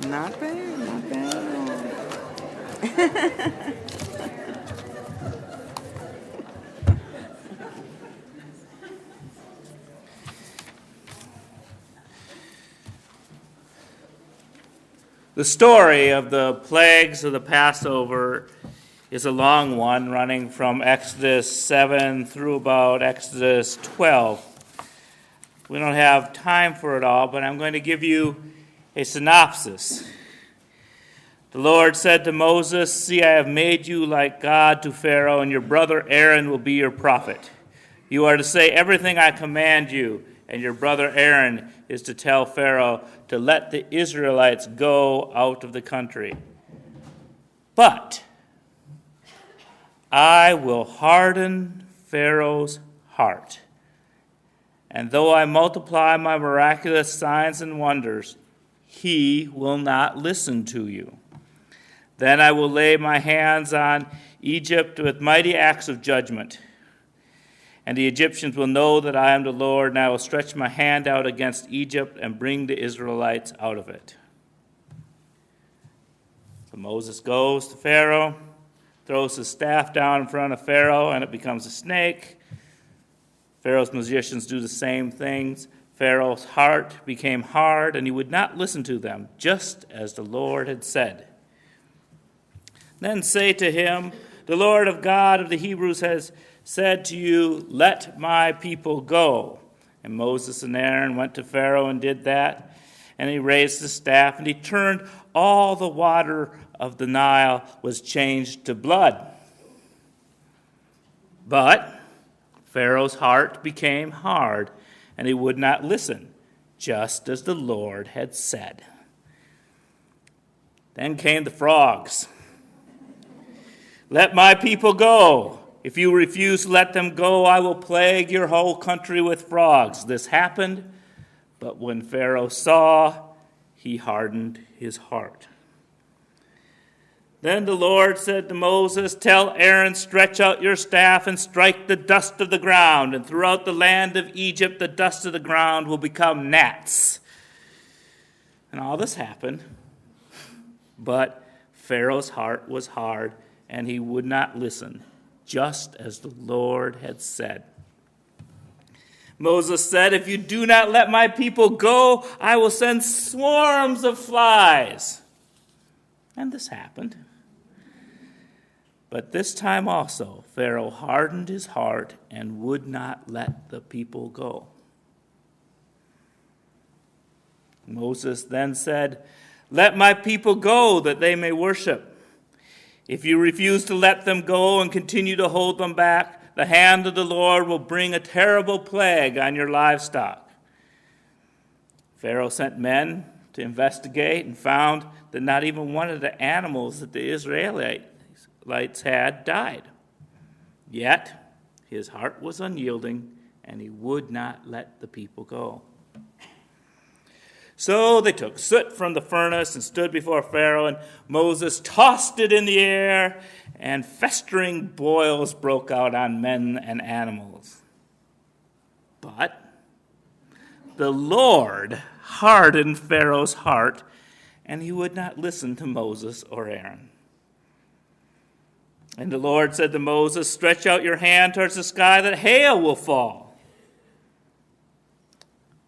Not bad, not bad at all. The story of the plagues of the Passover is a long one, running from Exodus 7 through about Exodus 12. We don't have time for it all, but I'm going to give you a synopsis. The Lord said to Moses, "See, I have made you like God to Pharaoh, and your brother Aaron will be your prophet. You are to say everything I command you, and your brother Aaron is to tell Pharaoh to let the Israelites go out of the country. But I will harden Pharaoh's heart. And though I multiply my miraculous signs and wonders, he will not listen to you. Then I will lay my hands on Egypt with mighty acts of judgment. And the Egyptians will know that I am the Lord, and I will stretch my hand out against Egypt and bring the Israelites out of it." So Moses goes to Pharaoh, throws his staff down in front of Pharaoh, and it becomes a snake. Pharaoh's magicians do the same things. Pharaoh's heart became hard, and he would not listen to them, just as the Lord had said. Then say to him, "The Lord of God of the Hebrews has said to you, 'Let my people go.'" And Moses and Aaron went to Pharaoh and did that. And he raised his staff, and he turned all the water of the Nile was changed to blood. But Pharaoh's heart became hard, and he would not listen, just as the Lord had said. Then came the frogs. "Let my people go. If you refuse to let them go, I will plague your whole country with frogs." This happened, but when Pharaoh saw, he hardened his heart. Then the Lord said to Moses, "Tell Aaron, stretch out your staff and strike the dust of the ground, and throughout the land of Egypt the dust of the ground will become gnats." And all this happened, but Pharaoh's heart was hard, and he would not listen, just as the Lord had said. Moses said, "If you do not let my people go, I will send swarms of flies." And this happened. But this time also, Pharaoh hardened his heart and would not let the people go. Moses then said, "Let my people go, that they may worship. If you refuse to let them go and continue to hold them back, the hand of the Lord will bring a terrible plague on your livestock." Pharaoh sent men to investigate and found that not even one of the animals that the Israelites had died. Yet his heart was unyielding, and he would not let the people go. So they took soot from the furnace and stood before Pharaoh, and Moses tossed it in the air, and festering boils broke out on men and animals. But the Lord hardened Pharaoh's heart, and he would not listen to Moses or Aaron. And the Lord said to Moses, "Stretch out your hand towards the sky, that hail will fall."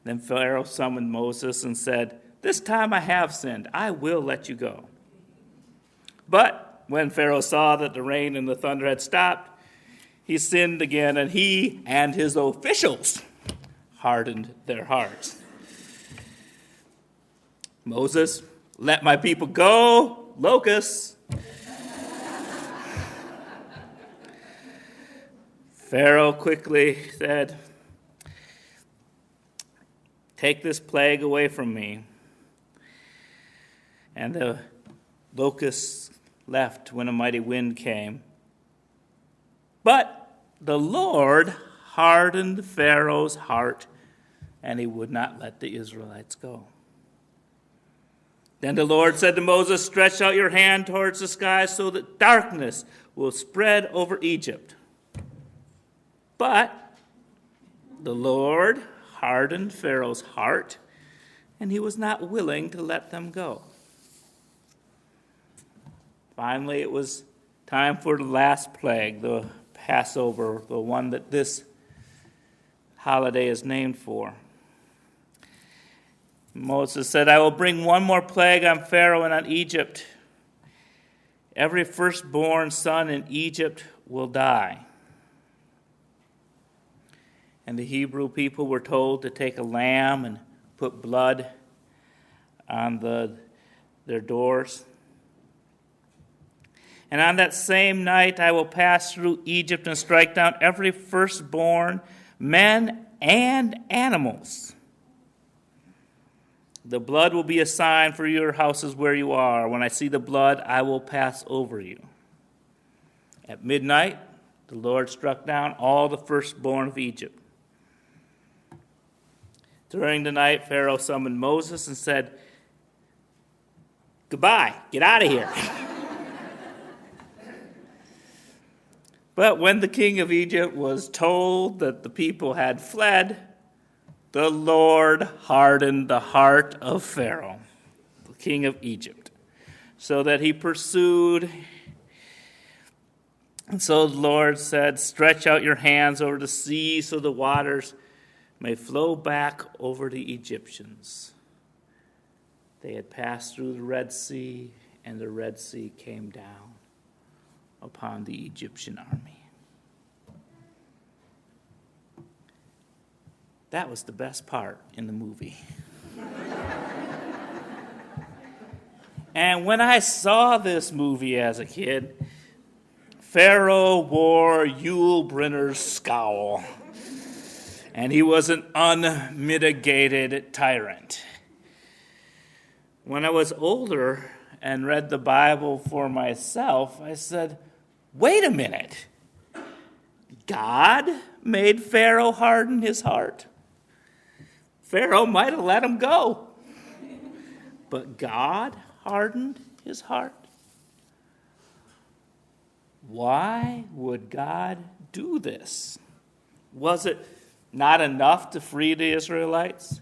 Then Pharaoh summoned Moses and said, "This time I have sinned. I will let you go." But when Pharaoh saw that the rain and the thunder had stopped, he sinned again, and he and his officials hardened their hearts. Moses, "Let my people go, locusts." Pharaoh quickly said, "Take this plague away from me." And the locusts left when a mighty wind came. But the Lord hardened Pharaoh's heart, and he would not let the Israelites go. Then the Lord said to Moses, "Stretch out your hand towards the sky so that darkness will spread over Egypt." But the Lord hardened Pharaoh's heart, and he was not willing to let them go. Finally, it was time for the last plague, the Passover, the one that this holiday is named for. Moses said, I will bring one more plague on Pharaoh and on Egypt. Every firstborn son in Egypt will die. And the Hebrew people were told to take a lamb and put blood on their doors. And on that same night I will pass through Egypt and strike down every firstborn, men and animals. The blood will be a sign for your houses where you are. When I see the blood, I will pass over you. At midnight, the Lord struck down all the firstborn of Egypt. During the night, Pharaoh summoned Moses and said, goodbye, get out of here. But when the king of Egypt was told that the people had fled, the Lord hardened the heart of Pharaoh, the king of Egypt, so that he pursued. And so the Lord said, stretch out your hands over the sea so the waters may flow back over the Egyptians. They had passed through the Red Sea, and the Red Sea came down upon the Egyptian army. That was the best part in the movie. And when I saw this movie as a kid, Pharaoh wore Yul Brynner's scowl, and he was an unmitigated tyrant. When I was older and read the Bible for myself, I said, wait a minute. God made Pharaoh harden his heart. Pharaoh might have let him go, but God hardened his heart. Why would God do this? Was it not enough to free the Israelites?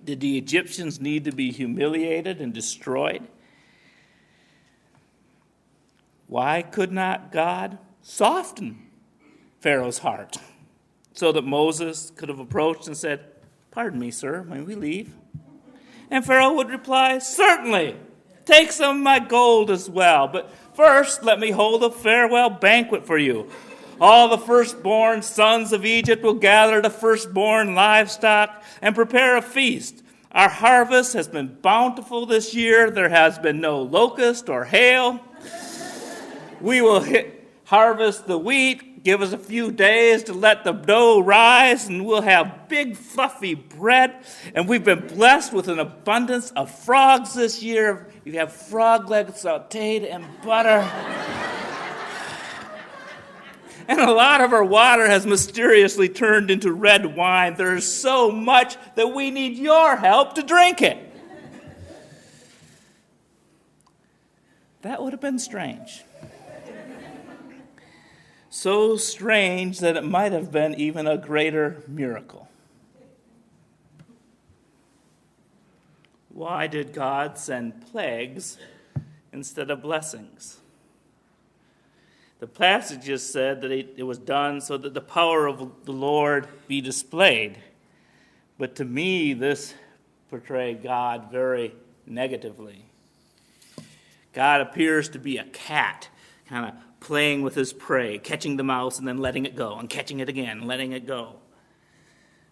Did the Egyptians need to be humiliated and destroyed? Why could not God soften Pharaoh's heart so that Moses could have approached and said, pardon me, sir, may we leave? And Pharaoh would reply, certainly, take some of my gold as well, but first let me hold a farewell banquet for you. All the firstborn sons of Egypt will gather the firstborn livestock and prepare a feast. Our harvest has been bountiful this year. There has been no locust or hail. We will harvest the wheat. Give us a few days to let the dough rise, and we'll have big, fluffy bread. And we've been blessed with an abundance of frogs this year. We have frog legs sauteed in butter. And a lot of our water has mysteriously turned into red wine. There's so much that we need your help to drink it. That would have been strange. So strange that it might have been even a greater miracle. Why did God send plagues instead of blessings? The passage just said that it was done so that the power of the Lord be displayed. But to me, this portrayed God very negatively. God appears to be a cat, kind of playing with his prey, catching the mouse and then letting it go, and catching it again, and letting it go.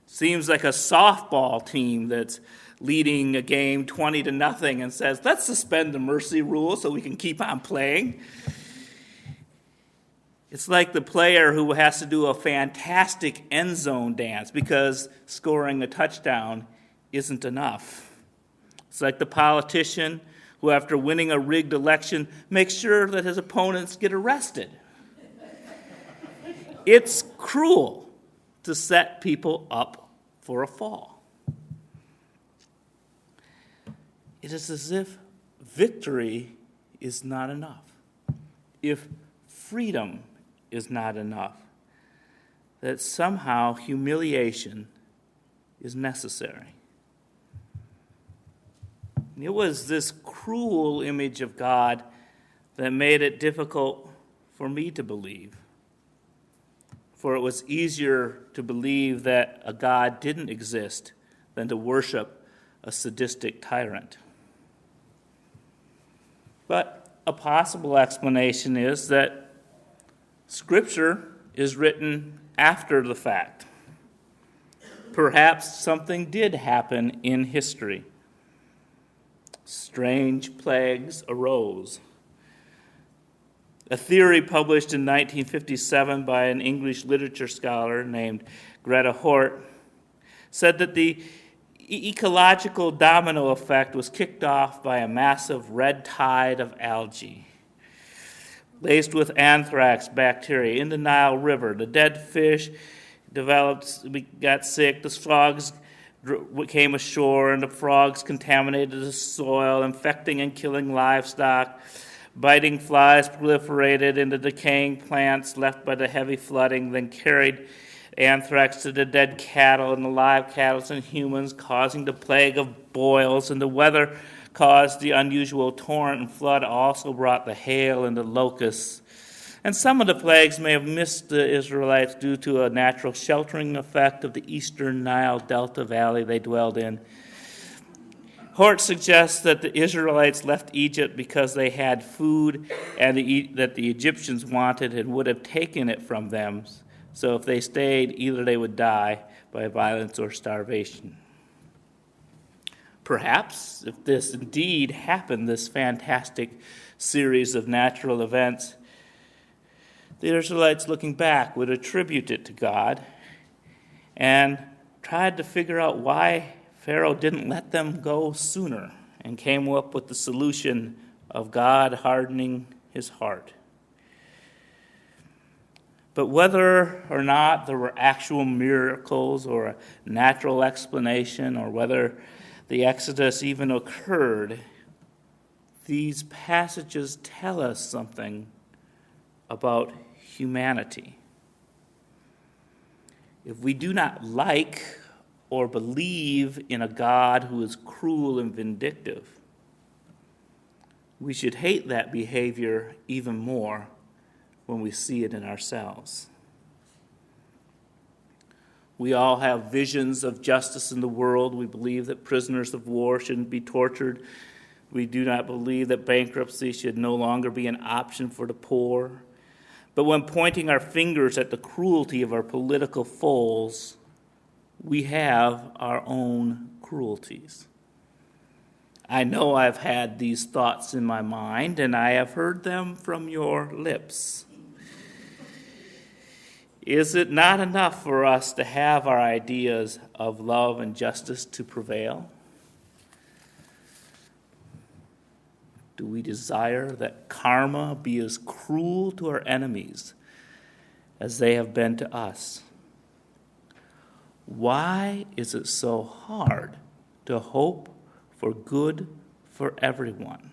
Seems like a softball team that's leading a game 20-0 and says, let's suspend the mercy rule so we can keep on playing. It's like the player who has to do a fantastic end zone dance because scoring a touchdown isn't enough. It's like the politician who, after winning a rigged election, makes sure that his opponents get arrested. It's cruel to set people up for a fall. It is as if victory is not enough, if freedom is not enough, that somehow humiliation is necessary. It was this cruel image of God that made it difficult for me to believe. For it was easier to believe that a God didn't exist than to worship a sadistic tyrant. But a possible explanation is that Scripture is written after the fact. Perhaps something did happen in history. Strange plagues arose. A theory published in 1957 by an English literature scholar named Greta Hort said that the ecological domino effect was kicked off by a massive red tide of algae laced with anthrax bacteria in the Nile River. The dead fish got sick, the frogs came ashore, and the frogs contaminated the soil, infecting and killing livestock. Biting flies proliferated into decaying plants left by the heavy flooding, then carried anthrax to the dead cattle and the live cattle and humans, causing the plague of boils, and the weather caused the unusual torrent and flood also brought the hail and the locusts. And some of the plagues may have missed the Israelites due to a natural sheltering effect of the eastern Nile Delta Valley they dwelled in. Hort suggests that the Israelites left Egypt because they had food and that the Egyptians wanted and would have taken it from them. So if they stayed, either they would die by violence or starvation. Perhaps, if this indeed happened, this fantastic series of natural events, the Israelites, looking back, would attribute it to God and tried to figure out why Pharaoh didn't let them go sooner and came up with the solution of God hardening his heart. But whether or not there were actual miracles or a natural explanation, or whether the Exodus even occurred, these passages tell us something about humanity. If we do not like or believe in a God who is cruel and vindictive, we should hate that behavior even more when we see it in ourselves. We all have visions of justice in the world. We believe that prisoners of war shouldn't be tortured. We do not believe that bankruptcy should no longer be an option for the poor. But when pointing our fingers at the cruelty of our political foes, we have our own cruelties. I know I've had these thoughts in my mind, and I have heard them from your lips. Is it not enough for us to have our ideas of love and justice to prevail? Do we desire that karma be as cruel to our enemies as they have been to us? Why is it so hard to hope for good for everyone?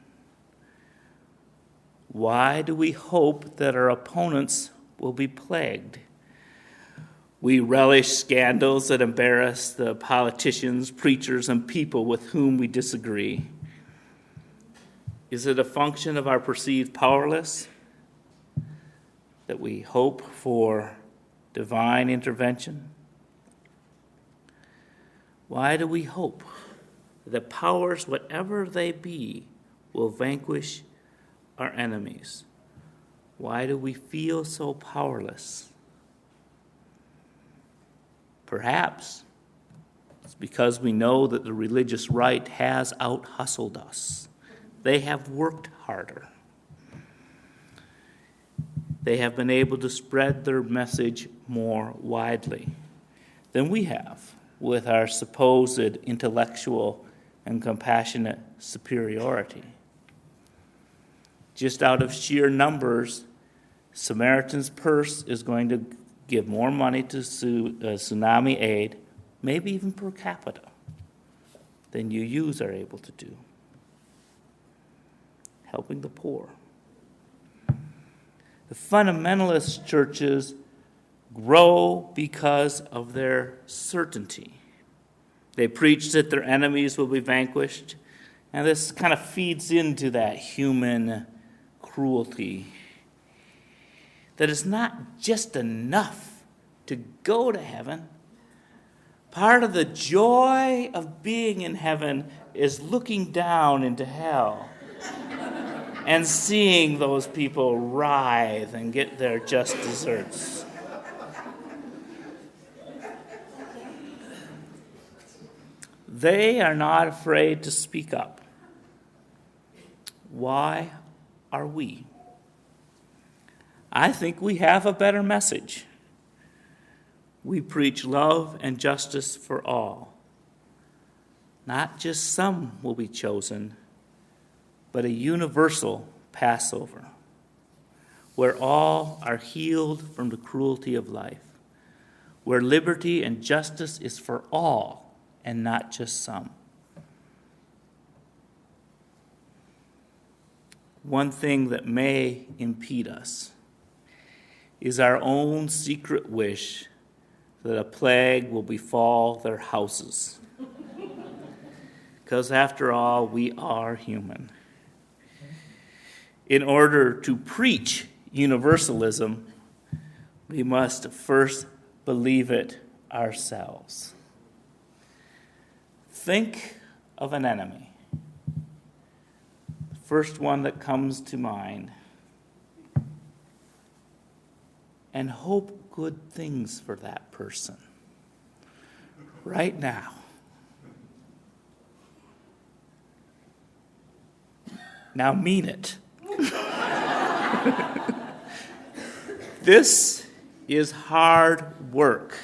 Why do we hope that our opponents will be plagued? We relish scandals that embarrass the politicians, preachers, and people with whom we disagree. Is it a function of our perceived powerlessness that we hope for divine intervention? Why do we hope that powers, whatever they be, will vanquish our enemies? Why do we feel so powerless? Perhaps it's because we know that the religious right has out-hustled us. They have worked harder. They have been able to spread their message more widely than we have with our supposed intellectual and compassionate superiority. Just out of sheer numbers, Samaritan's Purse is going to give more money to tsunami aid, maybe even per capita, than you's are able to do. Helping the poor. The fundamentalist churches grow because of their certainty. They preach that their enemies will be vanquished, and this kind of feeds into that human cruelty that it's not just enough to go to heaven. Part of the joy of being in heaven is looking down into hell and seeing those people writhe and get their just desserts. They are not afraid to speak up. Why are we? I think we have a better message. We preach love and justice for all. Not just some will be chosen, but a universal Passover, where all are healed from the cruelty of life, where liberty and justice is for all and not just some. One thing that may impede us is our own secret wish that a plague will befall their houses. Because after all, we are human. In order to preach universalism, we must first believe it ourselves. Think of an enemy. The first one that comes to mind. And hope good things for that person right now. Now mean it. This is hard work.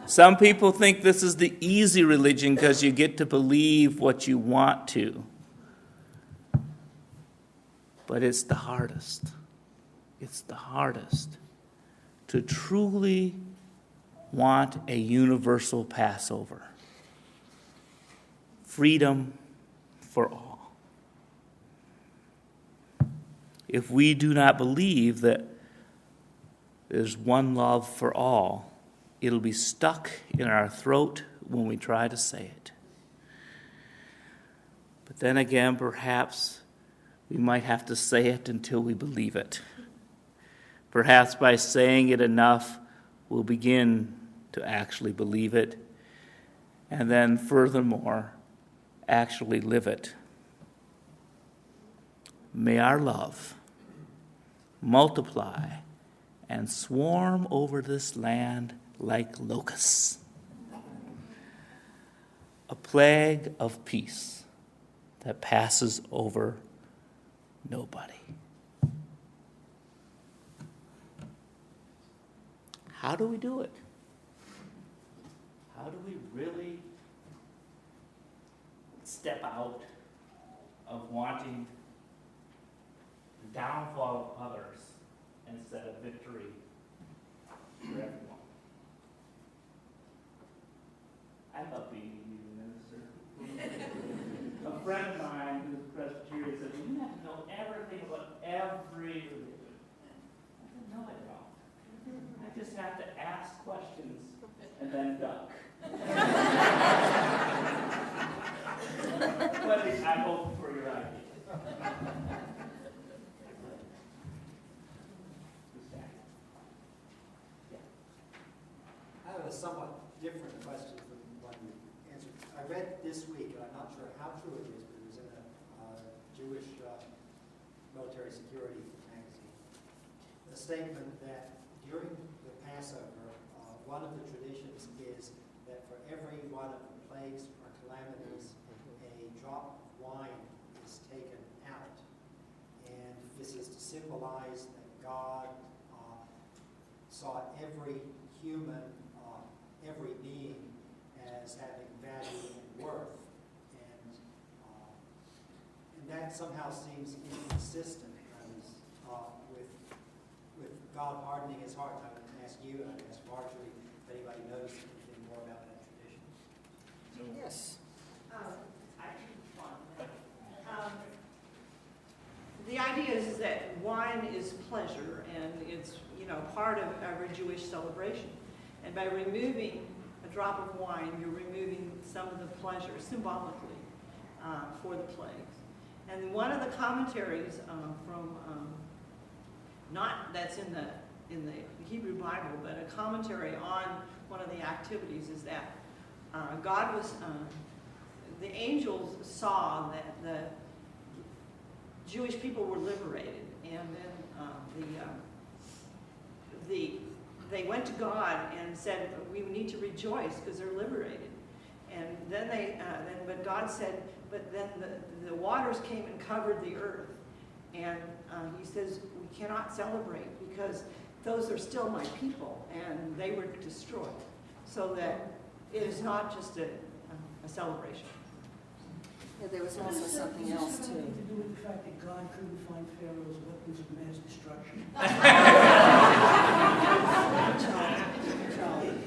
Some people think this is the easy religion because you get to believe what you want to. But it's the hardest. It's the hardest to truly want a universal Passover. Freedom for all. If we do not believe that there's one love for all, it'll be stuck in our throat when we try to say it. But then again, perhaps we might have to say it until we believe it. Perhaps by saying it enough, we'll begin to actually believe it, and then furthermore, actually live it. May our love multiply and swarm over this land like locusts. A plague of peace that passes over nobody. How do we do it? How do we really step out of wanting the downfall of others instead of victory for everyone? I love being a youth minister. A friend of mine who's a Presbyterian said, "You have to know everything about every religion." I said, "No, I don't. I just have to ask questions and then duck." But I'm open for your ideas. I have a somewhat different question from one you answered. I read this week, and I'm not sure how true it is, but it was in a Jewish military security magazine, a statement that during the Passover, one of the traditions is that for every one of the plagues or calamities, a drop of wine is taken out. And this is to symbolize that God saw every human, every being as having value and worth. And that somehow seems inconsistent with God hardening his heart. I would ask you, and I would ask Marjorie, if anybody knows anything more about that tradition. Yes. The idea is that wine is pleasure, and it's part of every Jewish celebration. And by removing a drop of wine, you're removing some of the pleasure symbolically for the plagues. And one of the commentaries from, not that's in the Hebrew Bible, but a commentary on one of the activities is that God was, the angels saw that the Jewish people were liberated, and then they went to God and said, we need to rejoice because they're liberated. And then but God said, but then the waters came and covered the earth. And he says, we cannot celebrate because those are still my people, and they were destroyed. So that it is not just a celebration. Yeah, there was also something else Does this have too. anything to do with the fact that God couldn't find Pharaoh's weapons of mass destruction? Charlie.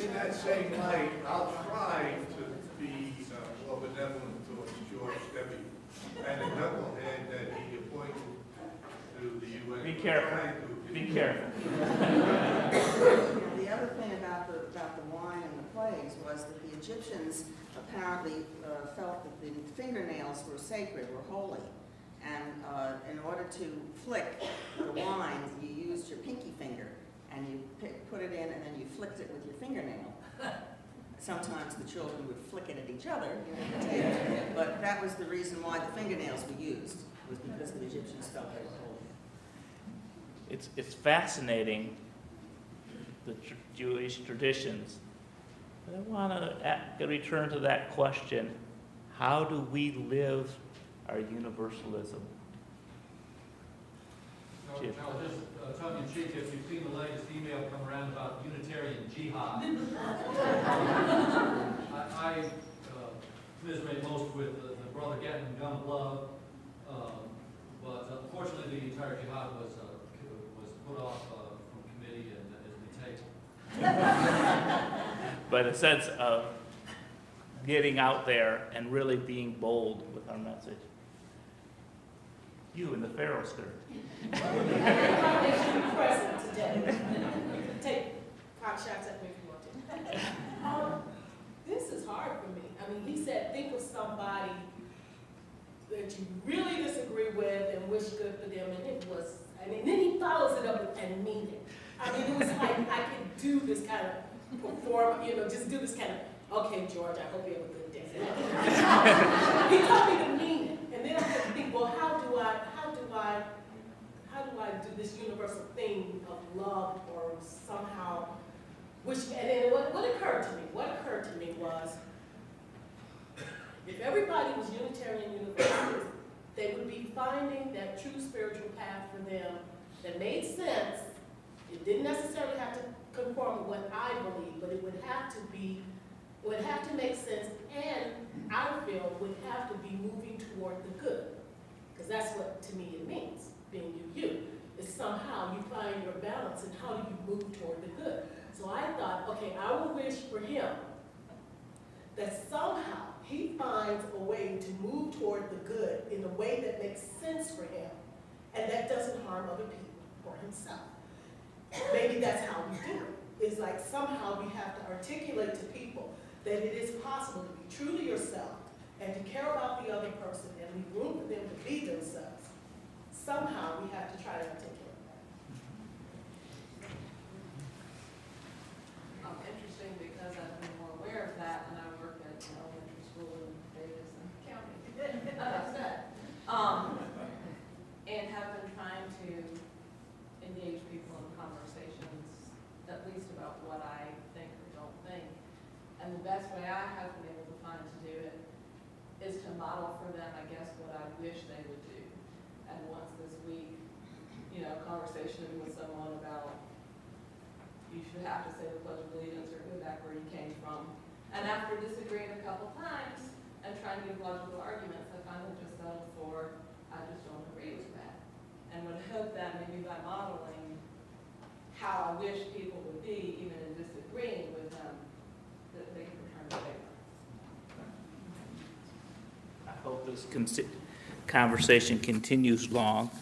In that same light, I'll try to be more benevolent towards George Debbie and the knucklehead that he appointed to the UN. Be careful. Be careful. The other thing about the wine and the plagues was that the Egyptians apparently felt that the fingernails were sacred, were holy. And in order to flick the wine, you used your pinky finger, and you put it in, and then you flicked it with your fingernail. Sometimes the children would flick it at each other, but that was the reason why the fingernails were used, was because the Egyptians felt they were holy. It's fascinating, the Jewish traditions. But I want to return to that question: how do we live our universalism? Chip. Now, just tongue in cheek, if you've seen the latest email come around about Unitarian jihad, I commiserate most with the brother getting gun love, but unfortunately the entire jihad was put off from committee and is retaken. But a sense of getting out there and really being bold with our message. You in the Pharaoh skirt. They should be present today. Take pot shots at me if you want to. This is hard for me. I mean, he said, think of somebody that you really disagree with and wish good for them, and it was, and then he follows it up with, and mean it. I mean, it was like, I could do this kind of perform, just do this kind of, okay, George, I hope you have a good day. He told me to mean it. And then I had to think, well, how do I do this universal thing of love, or somehow, and then what occurred to me was, if everybody was Unitarian Universalists, they would be finding that true spiritual path for them that made sense. It didn't necessarily have to conform with what I believe, but it would have to make sense, and I feel would have to be moving toward the good. Because that's what, to me, it means, being you. Is somehow you find your balance and how do you move toward the good. So I thought, okay, I will wish for him that somehow he finds a way to move toward the good in a way that makes sense for him, and that doesn't harm other people or himself. Maybe that's how we do it. It's like somehow we have to articulate to people that it is possible to be true to yourself and to care about the other person and leave room for them to be themselves. Somehow we have to try to articulate that. Interesting because I've been more aware of that, and I work at an elementary school in Davis County, as I said, and have been trying to engage people in conversations, at least about what I think or don't think. And the best way I have been able to find to do it is to model for them, I guess, what I wish they would do. And once this week, conversation with someone about you should have to say the Pledge of Allegiance or go back where you came from. And after disagreeing a couple times and trying to give logical arguments, I finally just settled for, I just don't agree with that. And would hope that maybe by modeling how I wish people would be, even in disagreeing with them, that they can return the favor. I hope this conversation continues long.